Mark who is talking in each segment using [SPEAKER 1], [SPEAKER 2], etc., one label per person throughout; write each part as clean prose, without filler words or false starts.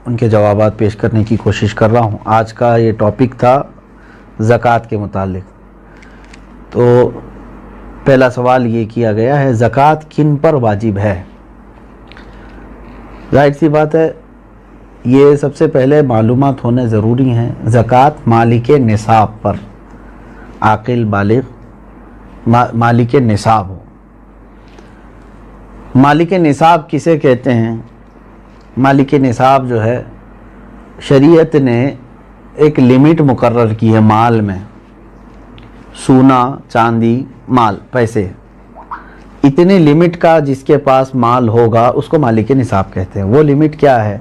[SPEAKER 1] ان کے جوابات پیش کرنے کی کوشش کر رہا ہوں۔ آج کا یہ ٹاپک تھا زکوٰۃ کے متعلق۔ تو پہلا سوال یہ کیا گیا ہے، زکوٰۃ کن پر واجب ہے؟ ظاہر سی بات ہے، یہ سب سے پہلے معلومات ہونے ضروری ہیں۔ زکوٰۃ مالک نصاب پر، عاقل بالغ مالک نصاب ہو۔ مالک نصاب کسے کہتے ہیں؟ مالک نصاب جو ہے، شریعت نے ایک لمٹ مقرر کی ہے مال میں، سونا، چاندی، مال، پیسے، اتنے لمٹ کا جس کے پاس مال ہوگا اس کو مالک نصاب کہتے ہیں۔ وہ لمٹ کیا ہے؟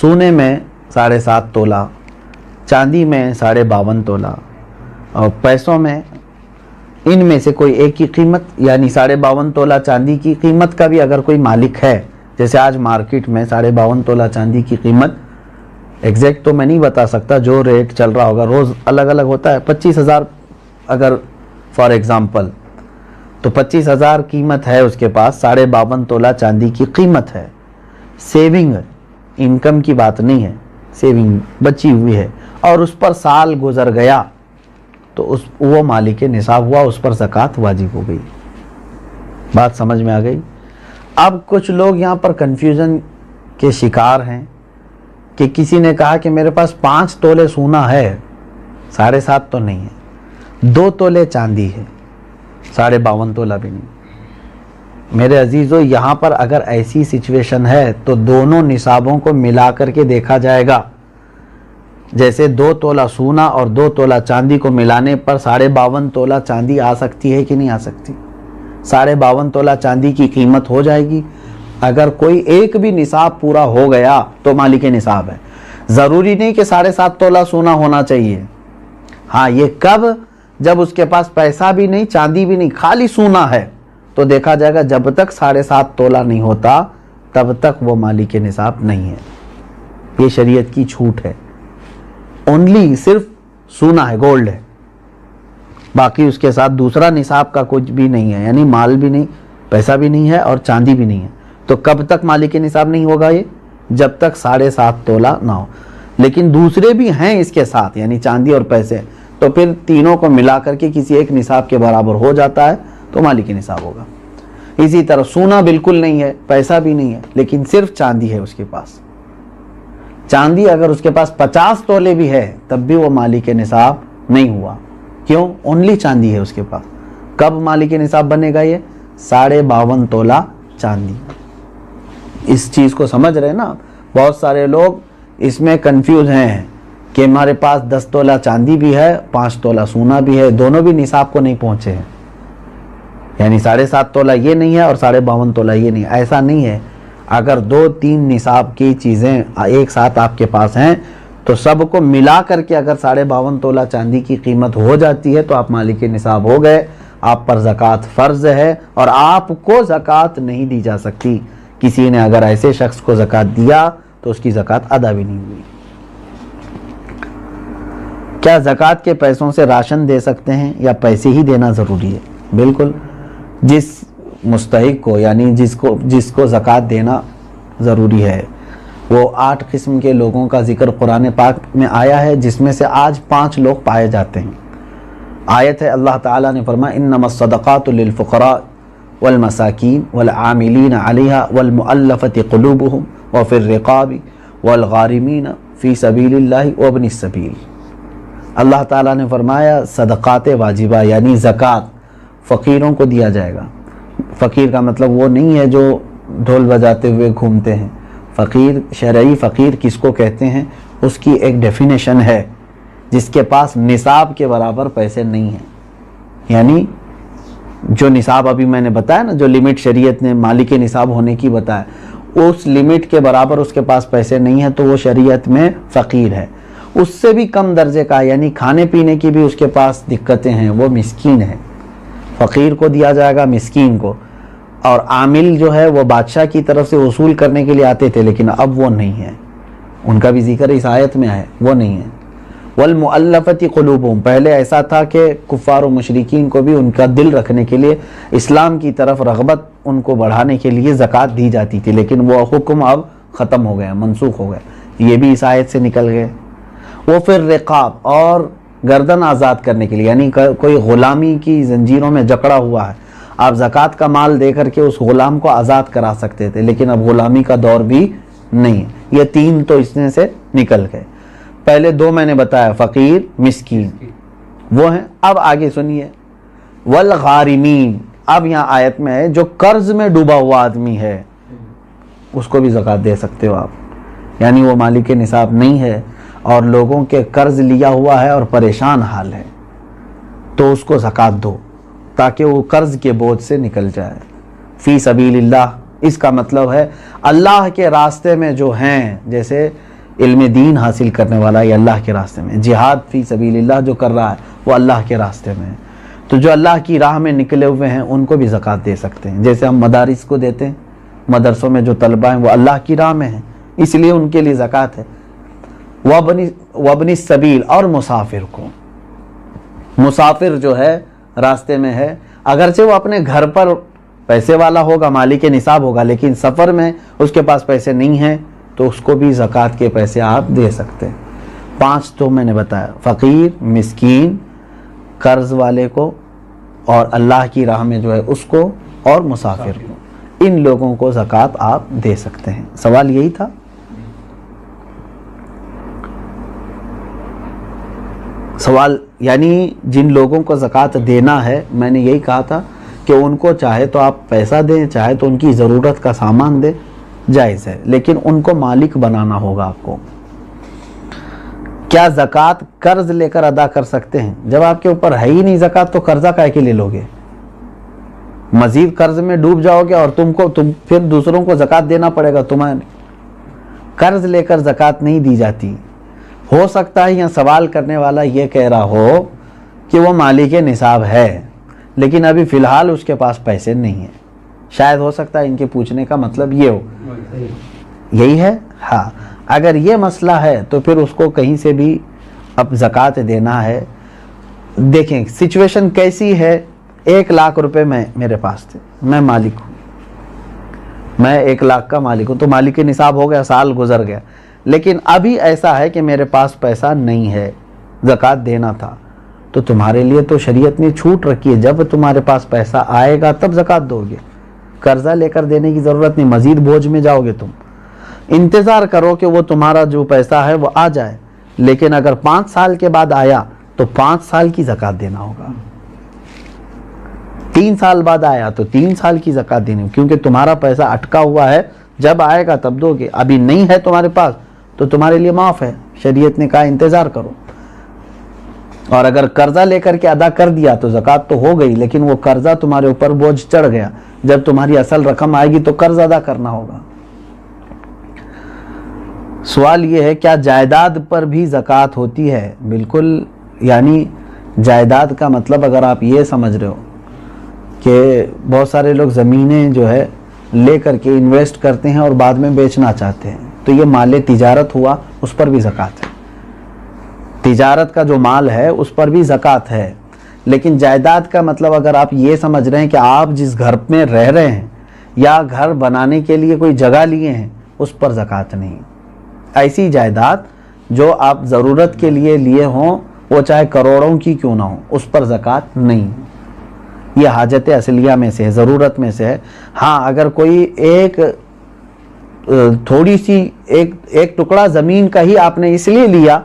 [SPEAKER 1] سونے میں 7.5 تولہ، چاندی میں 52.5 تولہ، اور پیسوں میں ان میں سے کوئی ایک کی قیمت، یعنی 52.5 تولہ چاندی کی قیمت کا بھی اگر کوئی مالک ہے، جیسے آج مارکیٹ میں 52.5 تولہ چاندی کی قیمت ایگزیکٹ تو میں نہیں بتا سکتا، جو ریٹ چل رہا ہوگا روز الگ الگ ہوتا ہے، 25,000 اگر فار ایگزامپل، تو 25,000 قیمت ہے اس کے پاس، 52.5 تولہ چاندی کی قیمت ہے۔ سیونگ، انکم کی بات نہیں ہے، سیونگ بچی ہوئی ہے، اور اس پر سال گزر گیا تو وہ مالک نصاب ہوا، اس پر زکوٰۃ واجب ہو گئی۔ بات سمجھ میں آ گئی؟ اب کچھ لوگ یہاں پر کنفیوژن کے شکار ہیں کہ کسی نے کہا کہ میرے پاس 5 تولے سونا ہے، 7.5 تو نہیں ہے، 2 تولے چاندی ہے، 52.5 تولہ بھی نہیں۔ میرے عزیزو، یہاں پر اگر ایسی سچویشن ہے تو دونوں نصابوں کو ملا کر کے دیکھا جائے گا۔ جیسے 2 تولہ سونا اور 2 تولہ چاندی کو ملانے پر 52.5 تولہ چاندی آ سکتی ہے کہ نہیں آ سکتی؟ 52.5 تولہ چاندی کی قیمت ہو جائے گی۔ اگر کوئی ایک بھی نصاب پورا ہو گیا تو مالک نصاب ہے۔ ضروری نہیں کہ 7.5 تولہ سونا ہونا چاہیے۔ ہاں، یہ کب؟ جب اس کے پاس پیسہ بھی نہیں، چاندی بھی نہیں، خالی سونا ہے، تو دیکھا جائے گا جب تک 7.5 تولہ نہیں ہوتا تب تک وہ مالک نصاب نہیں ہے۔ یہ شریعت کی چھوٹ ہے۔ اونلی صرف سونا ہے، گولڈ ہے، باقی اس کے ساتھ دوسرا نصاب کا کچھ بھی نہیں ہے، یعنی مال بھی نہیں، پیسہ بھی نہیں ہے اور چاندی بھی نہیں ہے۔ تو کب تک مالک نصاب نہیں ہوگا یہ؟ جب تک 7.5 تولہ نہ ہو۔ لیکن دوسرے بھی ہیں اس کے ساتھ، یعنی چاندی اور پیسے، تو پھر تینوں کو ملا کر کے کسی ایک نصاب کے برابر ہو جاتا ہے تو مالک نصاب ہوگا۔ اسی طرح سونا بالکل نہیں ہے، پیسہ بھی نہیں ہے، لیکن صرف چاندی ہے اس کے پاس۔ چاندی اگر اس کے پاس 50 تولے بھی ہے تب بھی وہ مالک نصاب نہیں ہوا۔ کیوں؟ اونلی چاندی ہے اس کے پاس۔ کب مالک نصاب بنے گا یہ؟ 52.5 تولہ چاندی۔ اس چیز کو سمجھ رہے نا؟ بہت سارے لوگ اس میں کنفیوز ہیں کہ ہمارے پاس 10 تولہ چاندی بھی ہے، 5 تولہ سونا بھی ہے، دونوں بھی نصاب کو نہیں پہنچے ہیں، یعنی 7.5 تولہ یہ نہیں ہے اور 52.5 تولہ یہ نہیں۔ ایسا نہیں ہے۔ اگر 2-3 نصاب کی چیزیں ایک ساتھ آپ کے پاس ہیں تو سب کو ملا کر کے اگر 52.5 تولہ چاندی کی قیمت ہو جاتی ہے تو آپ مالک نصاب ہو گئے، آپ پر زکوٰۃ فرض ہے، اور آپ کو زکوٰۃ نہیں دی جا سکتی۔ کسی نے اگر ایسے شخص کو زکوٰۃ دیا تو اس کی زکوٰۃ ادا بھی نہیں ہوئی۔ کیا زکوٰۃ کے پیسوں سے راشن دے سکتے ہیں یا پیسے ہی دینا ضروری ہے؟ بالکل، جس مستحق کو، یعنی جس کو زکوٰۃ دینا ضروری ہے، وہ 8 قسم کے لوگوں کا ذکر قرآن پاک میں آیا ہے، جس میں سے آج 5 لوگ پائے جاتے ہیں۔ آیت ہے، اللہ تعالیٰ نے فرمایا انما الصدقات للفقراء والمساکین والعاملین علیہا والمؤلفۃ قلوبہم وفی الرقاب والغارمین فی سبیل اللہ وابن السبیل۔ اللہ تعالیٰ نے فرمایا صدقات واجبہ یعنی زکوٰۃ فقیروں کو دیا جائے گا۔ فقیر کا مطلب وہ نہیں ہے جو ڈھول بجاتے ہوئے گھومتے ہیں۔ فقیر، شرعی فقیر کس کو کہتے ہیں؟ اس کی ایک ڈیفینیشن ہے، جس کے پاس نصاب کے برابر پیسے نہیں ہیں، یعنی جو نصاب ابھی میں نے بتایا نا، جو لمٹ شریعت نے مالک نصاب ہونے کی بتایا، اس لمٹ کے برابر اس کے پاس پیسے نہیں ہیں تو وہ شریعت میں فقیر ہے۔ اس سے بھی کم درجے کا، یعنی کھانے پینے کی بھی اس کے پاس دقتیں ہیں، وہ مسکین ہے۔ فقیر کو دیا جائے گا، مسکین کو۔ اور عامل جو ہے وہ بادشاہ کی طرف سے وصول کرنے کے لیے آتے تھے، لیکن اب وہ نہیں ہے، ان کا بھی ذکر اس آیت میں ہے، وہ نہیں ہے۔ والمؤلفۃ قلوبہم، پہلے ایسا تھا کہ کفار و مشرکین کو بھی ان کا دل رکھنے کے لیے، اسلام کی طرف رغبت ان کو بڑھانے کے لیے زکوٰۃ دی جاتی تھی، لیکن وہ حکم اب ختم ہو گیا, منسوخ ہو گیا, یہ بھی اس آیت سے نکل گئے. وہ پھر رقاب اور گردن آزاد کرنے کے لیے, یعنی کوئی غلامی کی زنجیروں میں جکڑا ہوا ہے, آپ زکوٰۃ کا مال دے کر کے اس غلام کو آزاد کرا سکتے تھے, لیکن اب غلامی کا دور بھی نہیں ہے. یہ 3 تو اس میں سے نکل گئے. پہلے 2 میں نے بتایا, فقیر, مسکین, وہ ہیں. اب آگے سنیے, والغارمین. اب یہاں آیت میں ہے جو قرض میں ڈوبا ہوا آدمی ہے اس کو بھی زکوٰۃ دے سکتے ہو آپ, یعنی وہ مالک نصاب نہیں ہے اور لوگوں کے قرض لیا ہوا ہے اور پریشان حال ہے, تو اس کو زکوٰۃ دو تاکہ وہ قرض کے بوجھ سے نکل جائے. فی سبیل اللہ, اس کا مطلب ہے اللہ کے راستے میں جو ہیں, جیسے علم دین حاصل کرنے والا یہ اللہ کے راستے میں, جہاد فی سبیل اللہ جو کر رہا ہے وہ اللہ کے راستے میں ہے, تو جو اللہ کی راہ میں نکلے ہوئے ہیں ان کو بھی زکوٰۃ دے سکتے ہیں. جیسے ہم مدارس کو دیتے ہیں, مدرسوں میں جو طلبہ ہیں وہ اللہ کی راہ میں ہیں, اس لیے ان کے لیے زکوٰۃ ہے. وابن السبیل, اور مسافر کو, مسافر جو ہے راستے میں ہے, اگرچہ وہ اپنے گھر پر پیسے والا ہوگا, مالک نصاب ہوگا, لیکن سفر میں اس کے پاس پیسے نہیں ہیں تو اس کو بھی زکوٰۃ کے پیسے آپ دے سکتے ہیں. 5 تو میں نے بتایا, فقیر, مسکین, قرض والے کو, اور اللہ کی راہ میں جو ہے اس کو, اور مسافر کو. ان لوگوں کو زکوٰۃ آپ دے سکتے ہیں. سوال یہی تھا. سوال یعنی جن لوگوں کو زکوٰۃ دینا ہے, میں نے یہی کہا تھا کہ ان کو چاہے تو آپ پیسہ دیں, چاہے تو ان کی ضرورت کا سامان دیں, جائز ہے, لیکن ان کو مالک بنانا ہوگا آپ کو. کیا زکوٰۃ قرض لے کر ادا کر سکتے ہیں؟ جب آپ کے اوپر ہے ہی نہیں زکوٰۃ تو قرضہ کائے کے لے لو گے؟ مزید قرض میں ڈوب جاؤ گے اور تم پھر دوسروں کو زکوٰۃ دینا پڑے گا تمہیں. قرض لے کر زکوٰۃ نہیں دی جاتی. ہو سکتا ہے یہاں سوال کرنے والا یہ کہہ رہا ہو کہ وہ مالک نصاب ہے لیکن ابھی فی الحال اس کے پاس پیسے نہیں ہیں. شاید ہو سکتا ہے ان کے پوچھنے کا مطلب یہ ہو. یہی ہے. ہاں, اگر یہ مسئلہ ہے تو پھر اس کو کہیں سے بھی اب زکوٰۃ دینا ہے. دیکھیں سچویشن کیسی ہے. 1 لاکھ روپے میرے پاس تھے, میں مالک ہوں, میں 1 لاکھ کا مالک ہوں, تو مالک نصاب ہو گیا, سال گزر گیا, لیکن ابھی ایسا ہے کہ میرے پاس پیسہ نہیں ہے, زکوٰۃ دینا تھا. تو تمہارے لیے تو شریعت نے چھوٹ رکھی ہے, جب تمہارے پاس پیسہ آئے گا تب زکوٰۃ دو گے. قرضہ لے کر دینے کی ضرورت نہیں, مزید بوجھ میں جاؤ گے. تم انتظار کرو کہ وہ تمہارا جو پیسہ ہے وہ آ جائے, لیکن اگر 5 سال کے بعد آیا تو 5 سال کی زکوٰۃ دینا ہوگا. 3 سال بعد آیا تو 3 سال کی زکوٰۃ دینی, کیونکہ تمہارا پیسہ اٹکا ہوا ہے, جب آئے گا تب دو گے. ابھی نہیں ہے تمہارے پاس تو تمہارے لیے معاف ہے, شریعت نے کہا انتظار کرو. اور اگر قرضہ لے کر کے ادا کر دیا تو زکوٰۃ تو ہو گئی, لیکن وہ قرضہ تمہارے اوپر بوجھ چڑھ گیا. جب تمہاری اصل رقم آئے گی تو قرض ادا کرنا ہوگا. سوال یہ ہے کیا جائیداد پر بھی زکوٰۃ ہوتی ہے؟ بالکل, یعنی جائیداد کا مطلب اگر آپ یہ سمجھ رہے ہو کہ بہت سارے لوگ زمینیں جو ہے لے کر کے انویسٹ کرتے ہیں اور بعد میں بیچنا چاہتے ہیں, تو یہ مال تجارت ہوا, اس پر بھی زکوٰۃ ہے. تجارت کا جو مال ہے اس پر بھی زکوٰۃ ہے. لیکن جائیداد کا مطلب اگر آپ یہ سمجھ رہے ہیں کہ آپ جس گھر میں رہ رہے ہیں یا گھر بنانے کے لیے کوئی جگہ لیے ہیں, اس پر زکوٰۃ نہیں. ایسی جائیداد جو آپ ضرورت کے لیے لیے ہوں, وہ چاہے کروڑوں کی کیوں نہ ہو, اس پر زکوٰۃ نہیں. یہ حاجت اصلیہ میں سے ہے, ضرورت میں سے ہے. ہاں, اگر کوئی تھوڑی سی ایک ٹکڑا زمین کا ہی آپ نے اس لیے لیا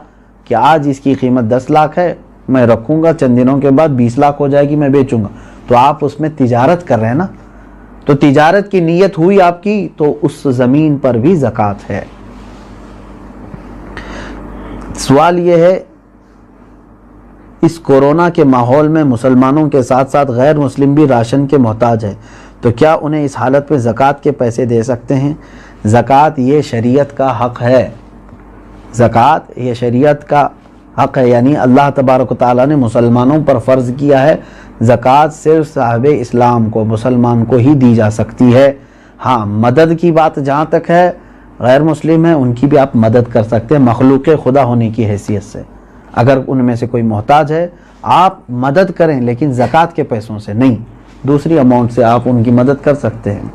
[SPEAKER 1] کہ آج اس کی قیمت 10 لاکھ ہے, میں رکھوں گا, چند دنوں کے بعد 20 لاکھ ہو جائے گی, میں بیچوں گا, تو آپ اس میں تجارت کر رہے ہیں نا, تو تجارت کی نیت ہوئی آپ کی, تو اس زمین پر بھی زکوٰۃ ہے. سوال یہ ہے اس کورونا کے ماحول میں مسلمانوں کے ساتھ ساتھ غیر مسلم بھی راشن کے محتاج ہے, تو کیا انہیں اس حالت میں زکوٰۃ کے پیسے دے سکتے ہیں؟ زکوٰۃ یہ شریعت کا حق ہے. زکوٰۃ یہ شریعت کا حق ہے, یعنی اللہ تبارک و تعالیٰ نے مسلمانوں پر فرض کیا ہے. زکوٰۃ صرف صاحب اسلام کو, مسلمان کو ہی دی جا سکتی ہے. ہاں, مدد کی بات جہاں تک ہے, غیر مسلم ہیں ان کی بھی آپ مدد کر سکتے ہیں مخلوق خدا ہونے کی حیثیت سے. اگر ان میں سے کوئی محتاج ہے آپ مدد کریں, لیکن زکوٰۃ کے پیسوں سے نہیں, دوسری اماؤنٹ سے آپ ان کی مدد کر سکتے ہیں.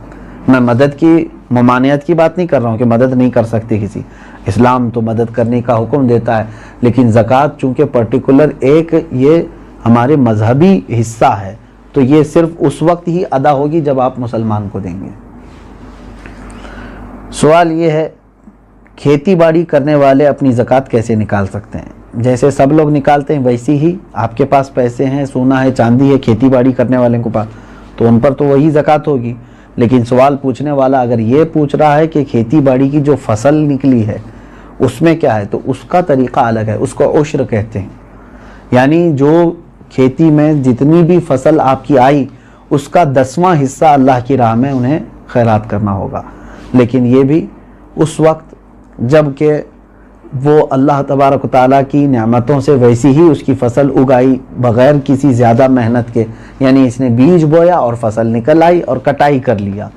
[SPEAKER 1] میں مدد کی ممانعت کی بات نہیں کر رہا ہوں کہ مدد نہیں کر سکتے کسی، اسلام تو مدد کرنے کا حکم دیتا ہے، لیکن زکوٰۃ چونکہ پرٹیکولر ایک یہ ہمارے مذہبی حصہ ہے، تو یہ صرف اس وقت ہی ادا ہوگی جب آپ مسلمان کو دیں گے۔ سوال یہ ہے کھیتی باڑی کرنے والے اپنی زکوٰۃ کیسے نکال سکتے ہیں؟ جیسے سب لوگ نکالتے ہیں ویسی ہی آپ کے پاس پیسے ہیں، سونا ہے، چاندی ہے، کھیتی باڑی کرنے والے کو پاس، تو ان پر تو وہی زکوٰۃ ہوگی۔ لیکن سوال پوچھنے والا اگر یہ پوچھ رہا ہے کہ کھیتی باڑی کی جو فصل نکلی ہے اس میں کیا ہے، تو اس کا طریقہ الگ ہے، اس کو عشر کہتے ہیں۔ یعنی جو کھیتی میں جتنی بھی فصل آپ کی آئی اس کا 10واں حصہ اللہ کی راہ میں انہیں خیرات کرنا ہوگا، لیکن یہ بھی اس وقت جب کہ وہ اللہ تبارک و تعالیٰ کی نعمتوں سے ویسی ہی اس کی فصل اگائی بغیر کسی زیادہ محنت کے، یعنی اس نے بیج بویا اور فصل نکل آئی اور کٹائی کر لیا۔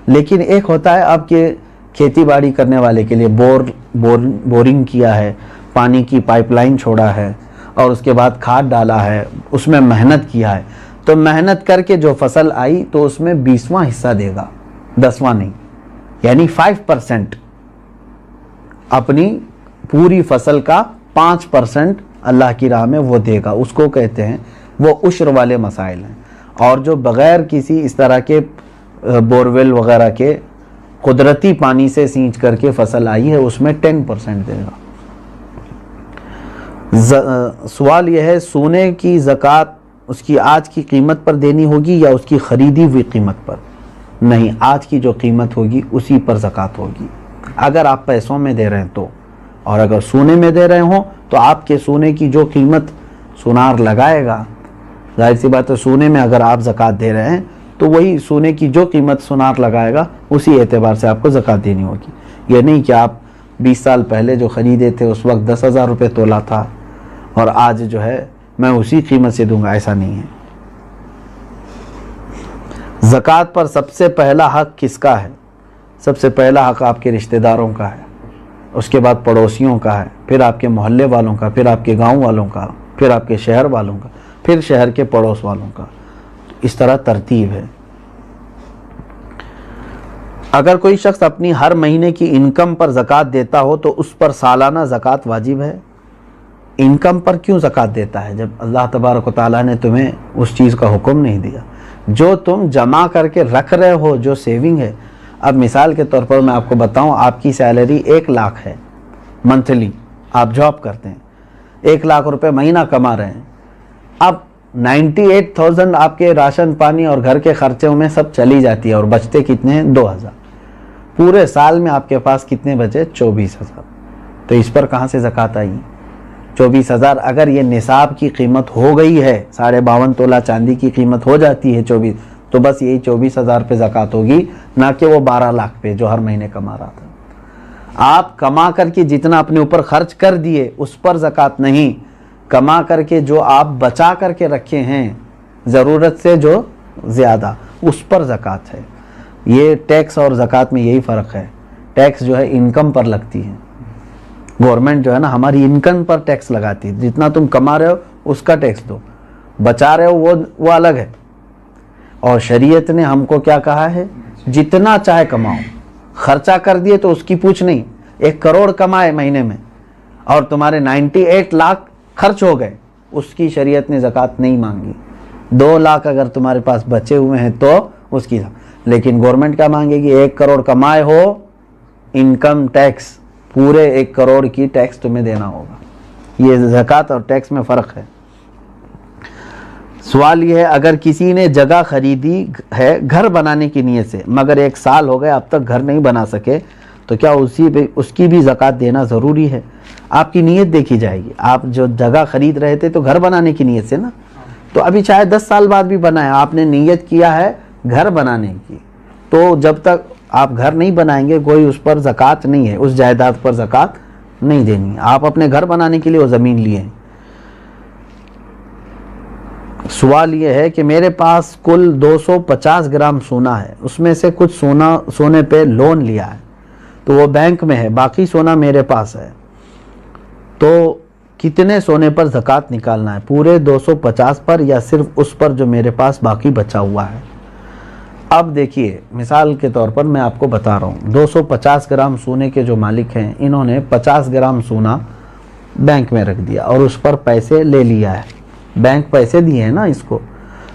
[SPEAKER 1] لیکن ایک ہوتا ہے اب کہ کھیتی باڑی کرنے والے کے لیے بورنگ کیا ہے، پانی کی پائپ لائن چھوڑا ہے اور اس کے بعد کھاد ڈالا ہے، اس میں محنت کیا ہے، تو محنت کر کے جو فصل آئی تو اس میں 20واں حصہ دے گا، 10واں نہیں، یعنی 5% اپنی پوری فصل کا 5% اللہ کی راہ میں وہ دے گا، اس کو کہتے ہیں، وہ عشر والے مسائل ہیں۔ اور جو بغیر کسی اس طرح کے بورویل وغیرہ کے قدرتی پانی سے سینچ کر کے فصل آئی ہے اس میں 10% دے گا۔ سوال یہ ہے سونے کی زکوٰۃ اس کی آج کی قیمت پر دینی ہوگی یا اس کی خریدی ہوئی قیمت پر؟ نہیں، آج کی جو قیمت ہوگی اسی پر زکوٰۃ ہوگی، اگر آپ پیسوں میں دے رہے ہیں تو، اور اگر سونے میں دے رہے ہوں تو آپ کے سونے کی جو قیمت سونار لگائے گا، ظاہر سی بات ہے سونے میں اگر آپ زکوٰۃ دے رہے ہیں تو وہی سونے کی جو قیمت سونار لگائے گا اسی اعتبار سے آپ کو زکوٰۃ دینی ہوگی۔ یہ نہیں کہ آپ 20 سال پہلے جو خریدے تھے اس وقت 10,000 روپے تولہ تھا اور آج جو ہے میں اسی قیمت سے دوں گا، ایسا نہیں ہے۔ زکوٰۃ پر سب سے پہلا حق کس کا ہے؟ سب سے پہلا حق آپ کے رشتہ داروں کا ہے، اس کے بعد پڑوسیوں کا ہے، پھر آپ کے محلے والوں کا، پھر آپ کے گاؤں والوں کا، پھر آپ کے شہر والوں کا، پھر شہر کے پڑوس والوں کا، اس طرح ترتیب ہے۔ اگر کوئی شخص اپنی ہر مہینے کی انکم پر زکوٰۃ دیتا ہو تو اس پر سالانہ زکوٰۃ واجب ہے؟ انکم پر کیوں زکوٰۃ دیتا ہے جب اللہ تبارک و تعالیٰ نے تمہیں اس چیز کا حکم نہیں دیا؟ جو تم جمع کر کے رکھ رہے ہو، جو سیونگ ہے، اب مثال کے طور پر میں آپ کو بتاؤں، آپ کی سیلری 1 لاکھ ہے منتھلی، آپ جاب کرتے ہیں، 1 لاکھ روپے مہینہ کما رہے ہیں، اب 98,000 آپ کے راشن پانی اور گھر کے خرچوں میں سب چلی جاتی ہے اور بچتے کتنے ہیں؟ 2,000۔ پورے سال میں آپ کے پاس کتنے بچے؟ 24,000۔ تو اس پر کہاں سے زکوٰۃ آئی؟ 24,000 اگر یہ نصاب کی قیمت ہو گئی ہے، 52.5 تولہ چاندی کی قیمت ہو جاتی ہے 24، تو بس یہی 24,000 پہ زکوٰۃ ہوگی، نہ کہ وہ 12 لاکھ پہ جو ہر مہینے کما رہا تھا۔ آپ کما کر کے جتنا اپنے اوپر خرچ کر دیے اس پر زکوٰۃ نہیں، کما کر کے جو آپ بچا کر کے رکھے ہیں ضرورت سے جو زیادہ، اس پر زکوٰۃ ہے۔ یہ ٹیکس اور زکوٰۃ میں یہی فرق ہے، ٹیکس جو ہے انکم پر لگتی ہے، گورنمنٹ جو ہے نا ہماری انکم پر ٹیکس لگاتی ہے، جتنا تم کما رہے ہو اس کا ٹیکس دو، بچا رہے ہو وہ الگ ہے۔ اور شریعت نے ہم کو کیا کہا ہے؟ جتنا چاہے کماؤ، خرچہ کر دیے تو اس کی پوچھ نہیں۔ 1 کروڑ کمائے مہینے میں اور تمہارے 98 لاکھ خرچ ہو گئے، اس کی شریعت نے زکوٰۃ نہیں مانگی۔ 2 لاکھ اگر تمہارے پاس بچے ہوئے ہیں تو اس کی، لیکن گورنمنٹ کیا مانگے گی؟ 1 کروڑ کمائے ہو، انکم ٹیکس پورے 1 کروڑ کی ٹیکس تمہیں دینا ہوگا۔ یہ زکوٰۃ اور ٹیکس میں فرق ہے۔ سوال یہ ہے اگر کسی نے جگہ خریدی ہے گھر بنانے کی نیت سے مگر 1 سال ہو گئے اب تک گھر نہیں بنا سکے تو کیا اس کی بھی زکوٰۃ دینا ضروری ہے؟ آپ کی نیت دیکھی جائے گی، آپ جو جگہ خرید رہے تھے تو گھر بنانے کی نیت سے نا، تو ابھی چاہے 10 سال بعد بھی بنائیں، آپ نے نیت کیا ہے گھر بنانے کی، تو جب تک آپ گھر نہیں بنائیں گے کوئی اس پر زکوٰۃ نہیں ہے، اس جائیداد پر زکوٰۃ نہیں دینی ہے۔ آپ اپنے گھر بنانے کے لیے وہ زمین لیے ہیں۔ سوال یہ ہے کہ میرے پاس کل 250 گرام سونا ہے، اس میں سے کچھ سونے پہ لون لیا ہے تو وہ بینک میں ہے، باقی سونا میرے پاس ہے، تو کتنے سونے پر زکوٰۃ نکالنا ہے؟ پورے 250 پر یا صرف اس پر جو میرے پاس باقی بچا ہوا ہے؟ اب دیکھیے مثال کے طور پر میں آپ کو بتا رہا ہوں، 250 گرام سونے کے جو مالک ہیں انہوں نے 50 گرام سونا بینک میں رکھ دیا اور اس پر پیسے لے لیا ہے، بینک پیسے دیے ہیں نا اس کو،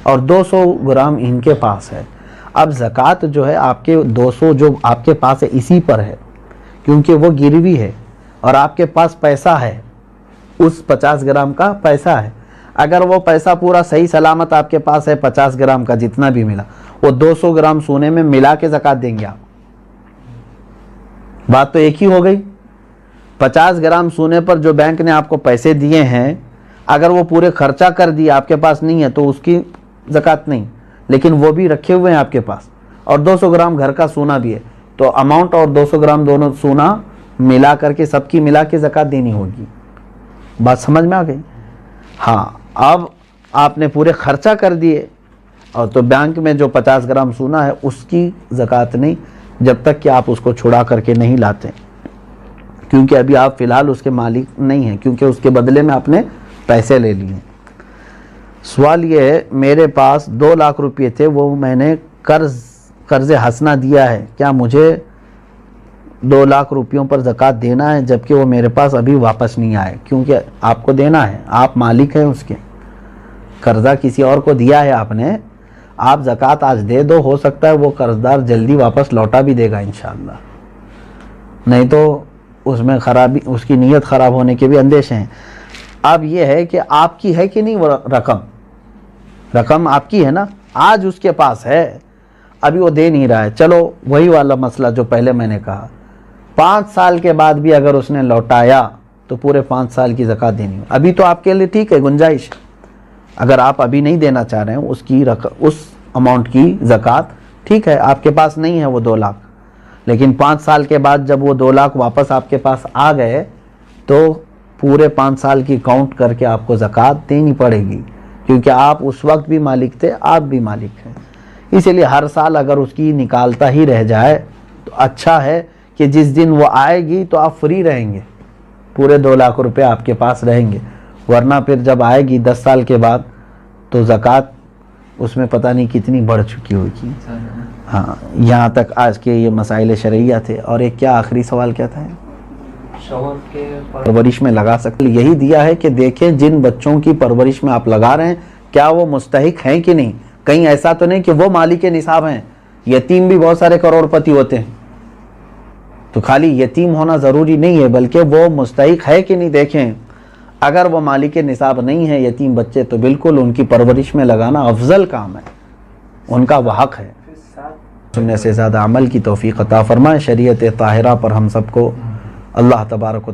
[SPEAKER 1] اور 200 گرام ان کے پاس ہے۔ اب زکوٰۃ جو ہے آپ کے 200 جو آپ کے پاس ہے اسی پر ہے، کیونکہ وہ گروی ہے اور آپ کے پاس پیسہ ہے، اس 50 گرام کا پیسہ ہے۔ اگر وہ پیسہ پورا صحیح سلامت آپ کے پاس ہے 50 گرام کا جتنا بھی ملا، وہ 200 گرام سونے میں ملا کے زکوٰۃ دیں گے آپ۔ بات تو ایک ہی ہو گئی۔ 50 گرام سونے پر جو بینک نے آپ کو پیسے دیے ہیں، اگر وہ پورے خرچہ کر دیے آپ کے پاس نہیں ہے تو اس کی زکوٰۃ نہیں، لیکن وہ بھی رکھے ہوئے ہیں آپ کے پاس، اور 200 گرام گھر کا سونا بھی ہے، تو اماؤنٹ اور 200 گرام دونوں سونا ملا کر کے سب کی ملا کے زکوٰۃ دینی ہوگی۔ بات سمجھ میں آ گئی؟ ہاں، اب آپ نے پورے خرچہ کر دیے اور تو بینک میں جو 50 گرام سونا ہے اس کی زکوٰۃ نہیں، جب تک کہ آپ اس کو چھڑا کر کے نہیں لاتے، کیونکہ ابھی آپ فی الحال اس کے مالک نہیں ہیں، کیونکہ اس کے بدلے میں آپ نے پیسے لے لیے۔ سوال یہ ہے، میرے پاس 2 لاکھ روپے تھے، وہ میں نے قرض حسنہ دیا ہے، کیا مجھے 2 لاکھ روپیوں پر زکوٰۃ دینا ہے جبکہ وہ میرے پاس ابھی واپس نہیں آئے؟ کیونکہ آپ کو دینا ہے، آپ مالک ہیں اس کے، قرضہ کسی اور کو دیا ہے آپ نے، آپ زکوٰۃ آج دے دو، ہو سکتا ہے وہ قرضدار جلدی واپس لوٹا بھی دے گا انشاءاللہ، نہیں تو اس میں خرابی، اس کی نیت خراب ہونے کے بھی اندیشے ہیں۔ اب یہ ہے کہ آپ کی ہے کہ نہیں وہ رقم آپ کی ہے نا، آج اس کے پاس ہے، ابھی وہ دے نہیں رہا ہے، چلو وہی والا مسئلہ جو پہلے میں نے کہا، 5 سال کے بعد بھی اگر اس نے لوٹایا تو پورے 5 سال کی زکوٰۃ دینی ہے۔ ابھی تو آپ کے لیے ٹھیک ہے، گنجائش، اگر آپ ابھی نہیں دینا چاہ رہے ہیں اس اماؤنٹ کی زکوٰۃ، ٹھیک ہے، آپ کے پاس نہیں ہے وہ 2 لاکھ، لیکن 5 سال کے بعد جب وہ 2 لاکھ واپس آپ کے پاس آ گئے تو پورے 5 سال کی کاؤنٹ کر کے آپ کو زکوٰۃ دینی پڑے گی، کیونکہ آپ اس وقت بھی مالک تھے، آپ بھی مالک ہیں۔ اسی لیے ہر سال اگر اس کی نکالتا ہی رہ جائے تو اچھا ہے کہ جس دن وہ آئے گی تو آپ فری رہیں گے، پورے 2 لاکھ روپے آپ کے پاس رہیں گے، ورنہ پھر جب آئے گی 10 سال کے بعد تو زکوٰۃ اس میں پتہ نہیں کتنی بڑھ چکی ہوگی۔ ہاں، یہاں تک آج کے یہ مسائل شرعیہ تھے۔ اور ایک کیا آخری سوال کیا تھا؟ پرورش میں لگا سکتے، یہی دیا ہے کہ دیکھیں جن بچوں کی پرورش میں آپ لگا رہے ہیں کیا وہ مستحق ہیں کہ نہیں، کہیں ایسا تو نہیں کہ وہ مالک نصاب ہیں، یتیم بھی بہت سارے کروڑ پتی ہوتے ہیں، تو خالی یتیم ہونا ضروری نہیں ہے بلکہ وہ مستحق ہے کہ نہیں دیکھیں۔ اگر وہ مالک نصاب نہیں ہے یتیم بچے تو بالکل ان کی پرورش میں لگانا افضل کام ہے، ان کا وہ حق ہے۔ سننے سے زیادہ عمل کی توفیق عطا فرمائے۔ شریعت طاہرہ پر ہم سب کو اللہ تبارک و